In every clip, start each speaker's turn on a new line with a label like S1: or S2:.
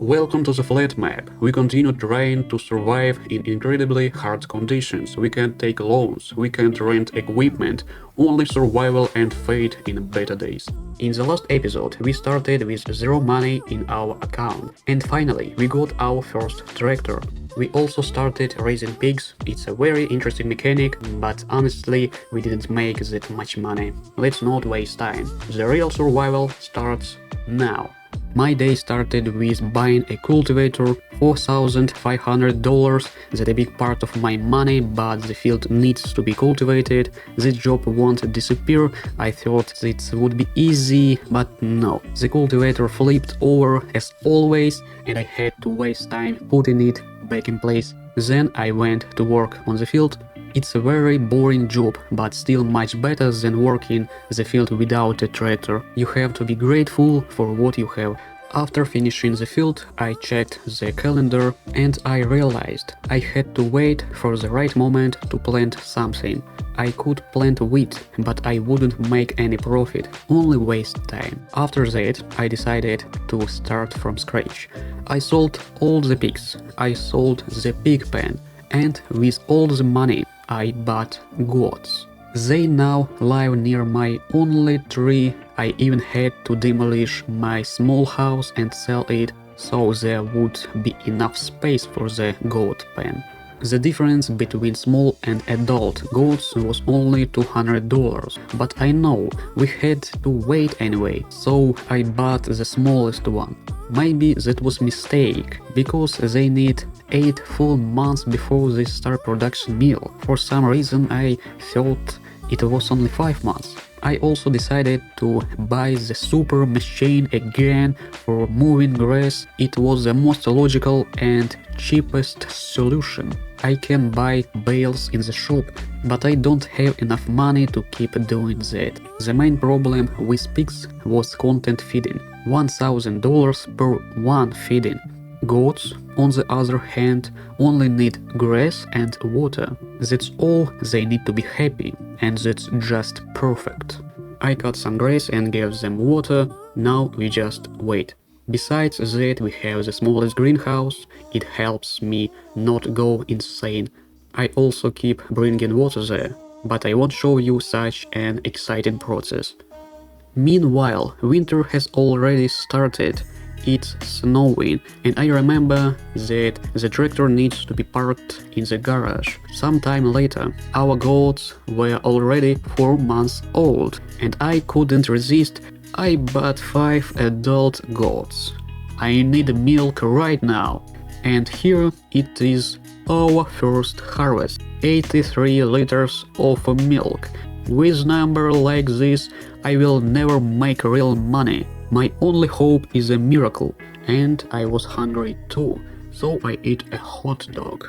S1: Welcome to the flat map. We continue trying to survive in incredibly hard conditions. We can't take loans, we can't rent equipment, only survival and fate in better days. In the last episode, we started with zero money in our account, and finally we got our first tractor. We also started raising pigs. It's a very interesting mechanic, but honestly, we didn't make that much money. Let's not waste time. The real survival starts now. My day started with buying a cultivator, $4,500. That's a big part of my money, but the field needs to be cultivated. This job won't disappear. I thought it would be easy, but no. The cultivator flipped over as always, and I had to waste time putting it back in place. Then I went to work on the field. It's a very boring job, but still much better than working the field without a tractor. You have to be grateful for what you have. After finishing the field, I checked the calendar and I realized I had to wait for the right moment to plant something. I could plant wheat, but I wouldn't make any profit, only waste time. After that, I decided to start from scratch. I sold all the pigs, I sold the pig pen, and with all the money, I bought goats. They now live near my only tree. I even had to demolish my small house and sell it, so there would be enough space for the goat pen. The difference between small and adult goats was only $200, but I know we had to wait anyway, so I bought the smallest one. Maybe that was a mistake, because they need 8 full months before they start production meal. For some reason I thought it was only 5 months. I also decided to buy the super machine again for moving grass. It was the most logical and cheapest solution. I can buy bales in the shop, but I don't have enough money to keep doing that. The main problem with pigs was content feeding. $1,000 per one feeding. Goats, on the other hand, only need grass and water. That's all they need to be happy, and that's just perfect. I cut some grass and gave them water. Now we just wait. Besides that, we have the smallest greenhouse. It helps me not go insane. I also keep bringing water there, but I won't show you such an exciting process. Meanwhile, winter has already started. It's snowing, and I remember that the tractor needs to be parked in the garage. Sometime later, our goats were already 4 months old, and I couldn't resist. I bought 5 adult goats. I need milk right now. And here it is, our first harvest. 83 liters of milk. With number like this, I will never make real money. My only hope is a miracle, and I was hungry too, so I ate a hot dog.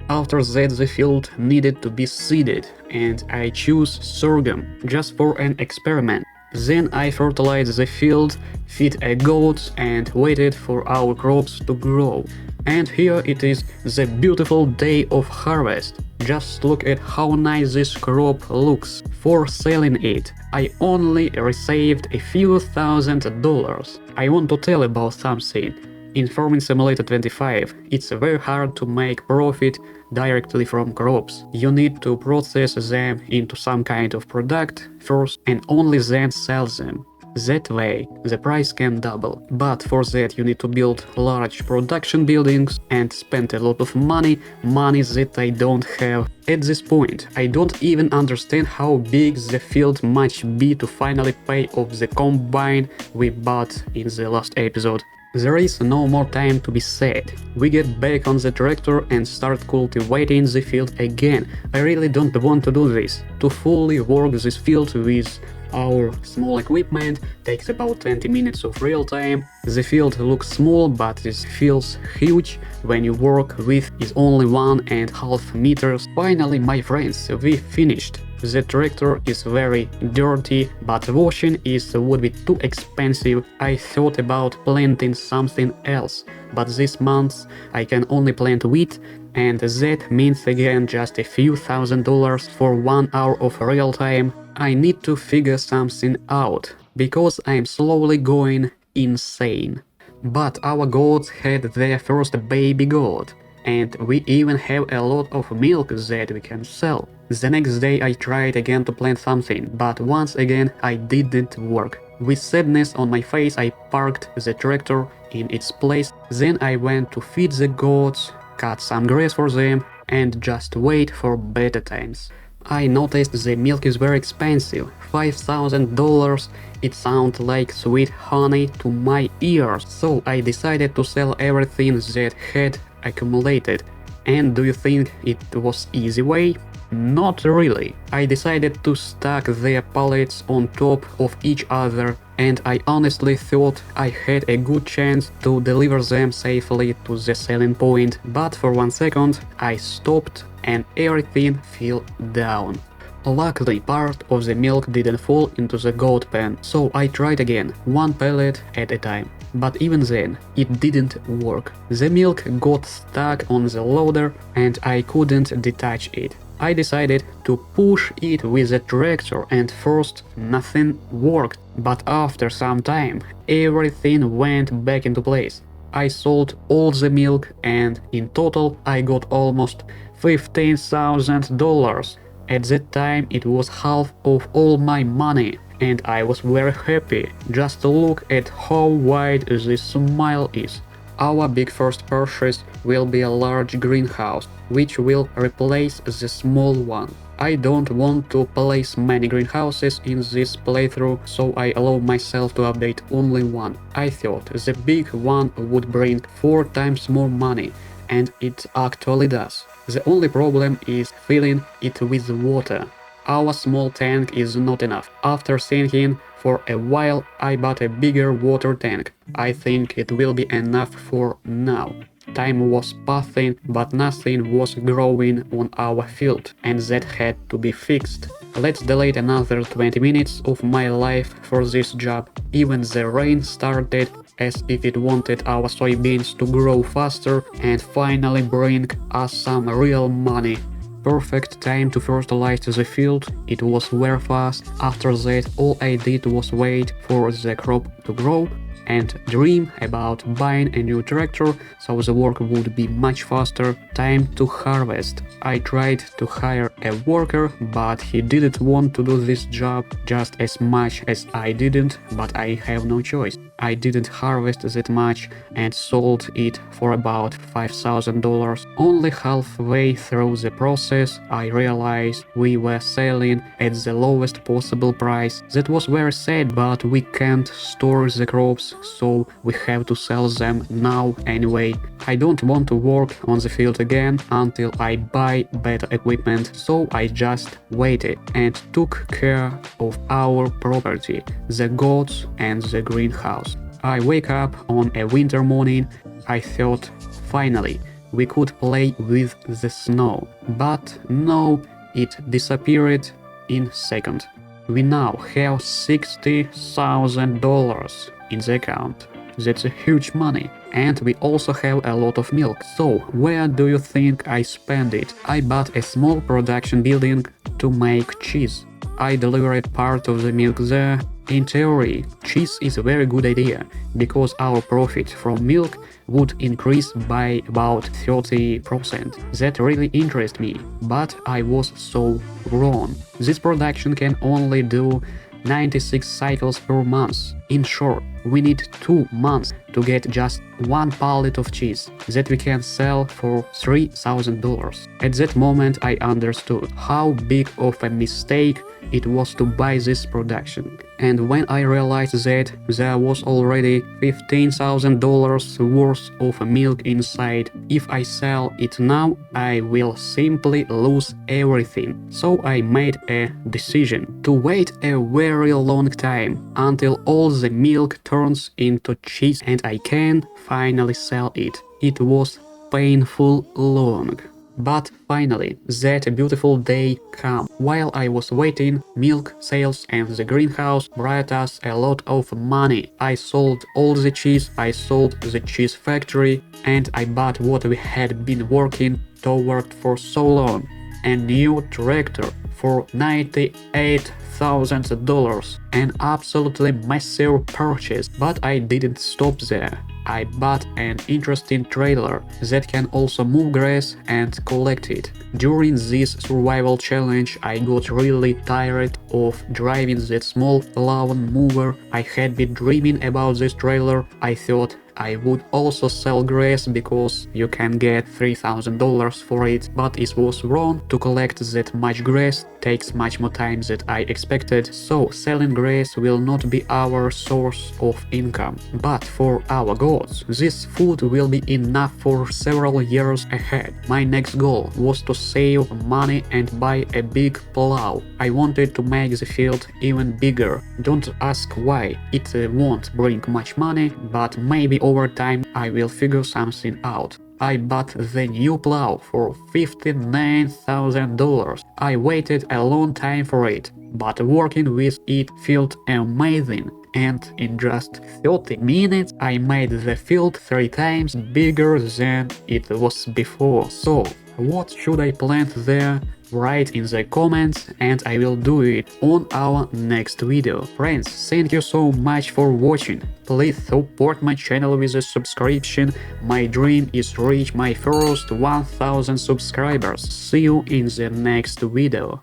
S1: After that, the field needed to be seeded, and I chose sorghum just for an experiment. Then I fertilized the field, fed a goat, and waited for our crops to grow. And here it is, the beautiful day of harvest. Just look at how nice this crop looks. For selling it, I only received a few $1,000s. I want to tell about something. In Farming Simulator 25, it's very hard to make profit directly from crops. You need to process them into some kind of product first and only then sell them. That way, the price can double. But for that you need to build large production buildings and spend a lot of money that I don't have. At this point, I don't even understand how big the field must be to finally pay off the combine we bought in the last episode. There is no more time to be sad. We get back on the tractor and start cultivating the field again. I really don't want to do this. To fully work this field with our small equipment takes about 20 minutes of real time. The field looks small, but it feels huge when you work with is only 1.5 meters. Finally, my friends, we finished. The tractor is very dirty, but washing would be too expensive. I thought about planting something else, but this month I can only plant wheat, and that means again just a few $1,000s for 1 hour of real time. I need to figure something out, because I'm slowly going insane. But our goats had their first baby goat, and we even have a lot of milk that we can sell. The next day I tried again to plant something, but once again I didn't work. With sadness on my face I parked the tractor in its place, then I went to feed the goats, cut some grass for them, and just wait for better times. I noticed the milk is very expensive, $5,000. It sounds like sweet honey to my ears, so I decided to sell everything that had accumulated. And do you think it was easy way? Not really. I decided to stack their pallets on top of each other, and I honestly thought I had a good chance to deliver them safely to the selling point, but for 1 second I stopped and everything fell down. Luckily, part of the milk didn't fall into the goat pen, so I tried again, one pellet at a time. But even then, it didn't work. The milk got stuck on the loader and I couldn't detach it. I decided to push it with the tractor, and first nothing worked, but after some time everything went back into place. I sold all the milk and in total I got almost $15,000. At that time it was half of all my money, and I was very happy. Just look at how wide this smile is. Our big first purchase will be a large greenhouse, which will replace the small one. I don't want to place many greenhouses in this playthrough, so I allow myself to update only one. I thought the big one would bring 4 times more money, and it actually does. The only problem is filling it with water. Our small tank is not enough. After thinking for a while, I bought a bigger water tank. I think it will be enough for now. Time was passing, but nothing was growing on our field, and that had to be fixed. Let's delete another 20 minutes of my life for this job. Even the rain started, as if it wanted our soybeans to grow faster and finally bring us some real money. Perfect time to fertilize the field. It was very fast. After that, all I did was wait for the crop to grow and dream about buying a new tractor, so the work would be much faster. Time to harvest. I tried to hire a worker, but he didn't want to do this job just as much as I didn't, but I have no choice. I didn't harvest that much and sold it for about $5,000. Only halfway through the process, I realized we were selling at the lowest possible price. That was very sad, but we can't store the crops, so we have to sell them now anyway. I don't want to work on the field again until I buy better equipment, so I just waited and took care of our property, the goats and the greenhouse. I wake up on a winter morning. I thought, finally, we could play with the snow. But no, it disappeared in a second. We now have $60,000 in the account. That's a huge money. And we also have a lot of milk. So, where do you think I spent it? I bought a small production building to make cheese. I delivered part of the milk there. In theory, cheese is a very good idea, because our profit from milk would increase by about 30%. That really interests me, but I was so wrong. This production can only do 96 cycles per month. In short, we need 2 months to get just 1 pallet of cheese that we can sell for $3,000. At that moment I understood how big of a mistake it was to buy this production. And when I realized that there was already $15,000 worth of milk inside, if I sell it now, I will simply lose everything. So I made a decision to wait a very long time until all the milk turns into cheese and I can finally sell it. It was painful long. But finally, that beautiful day came. While I was waiting, milk sales and the greenhouse brought us a lot of money. I sold all the cheese, I sold the cheese factory, and I bought what we had been working toward for so long. A new tractor for $98,000. An absolutely massive purchase, but I didn't stop there. I bought an interesting trailer that can also move grass and collect it. During this survival challenge I got really tired of driving that small lawn mower. I had been dreaming about this trailer. I thought I would also sell grass because you can get $3,000 for it, but it was wrong. To collect that much grass takes much more time than I expected, so selling grass will not be our source of income. But for our goals, this food will be enough for several years ahead. My next goal was to save money and buy a big plow. I wanted to make the field even bigger. Don't ask why, it won't bring much money, but maybe over time I will figure something out. I bought the new plow for $59,000. I waited a long time for it, but working with it felt amazing. And in just 30 minutes I made the field 3 times bigger than it was before. So, what should I plant there? Write in the comments and I will do it on our next video. Friends, thank you so much for watching. Please support my channel with a subscription. My dream is to reach my first 1000 subscribers. See you in the next video.